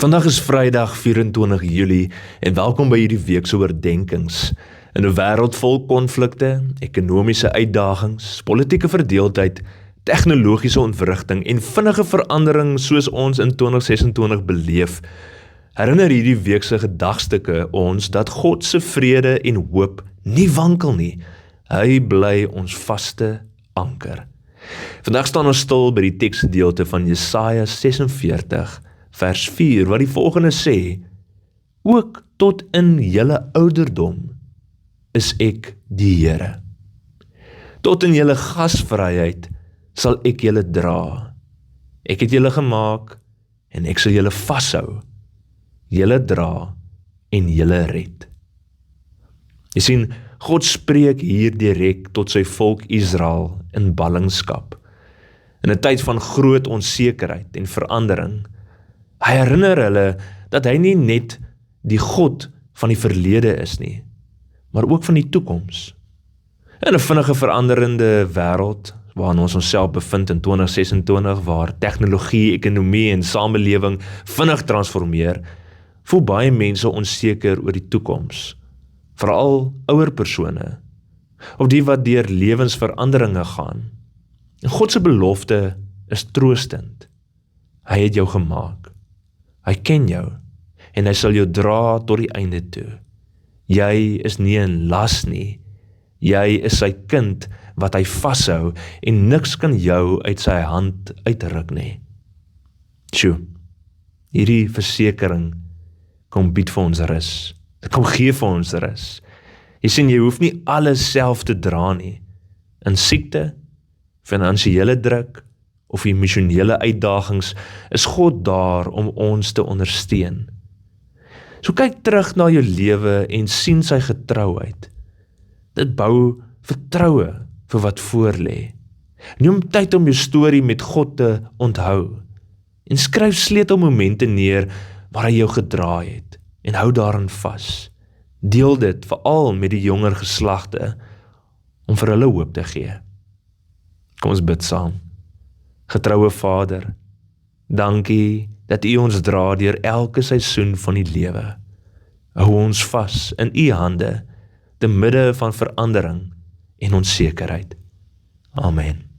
Vandag is Vrydag 24 Julie en welkom by hierdie weekse oordenkings. In 'n wêreld vol konflikte, ekonomiese uitdagings, politieke verdeeldheid, tegnologiese ontwrigting en vinnige verandering soos ons in 2026 beleef, herinner hierdie weekse gedagstukke ons dat God se vrede en hoop nie wankel nie. Hy bly ons vaste anker. Vandag staan ons stil by die teksgedeelte van Jesaja 46 vers 4, wat die volgende sê: ook tot in julle ouderdom is ek die Here. Tot in julle gasvryheid sal ek julle dra. Ek het julle gemaak en ek sal julle vashou, julle dra en julle red. Jy sien, God spreek hier direk tot sy volk Israel in ballingskap. In 'n tyd van groot onsekerheid en verandering. Hy herinner hulle dat hy nie net die God van die verlede is nie, maar ook van die toekoms. In 'n vinnige veranderende wêreld waarin ons onsself bevind in 2026, waar tegnologie, ekonomie en samelewing vinnig transformeer, voel baie mense onseker oor die toekoms, veral ouer persone, of die wat deur lewensveranderinge gaan. En God se belofte is troostend. Hy het jou gemaak. Hy ken jou en hy sal jou dra tot die einde toe. Jy is nie 'n las nie. Jy is sy kind wat hy vashou en niks kan jou uit sy hand uitruk nie. Tjoe, hierdie versekering kom bied vir ons rus. Dit kom gee vir ons rus. Jy sien, jy hoef nie alles self te dra nie. In siekte, finansiële druk of emosionele uitdagings is God daar om ons te ondersteun. So kyk terug na jou lewe en sien sy getrouheid. Dit bou vertroue vir wat voorlê. Neem tyd om jou storie met God te onthou en skryf sleutelmomente neer waar hy jou gedraai het en hou daarin vas. Deel dit veral met die jonger geslagte om vir hulle hoop te gee. Kom ons bid saam. Getroue Vader, dankie dat U ons dra deur elke seisoen van die lewe. Hou ons vas in U hande, te midde van verandering en onsekerheid. Amen.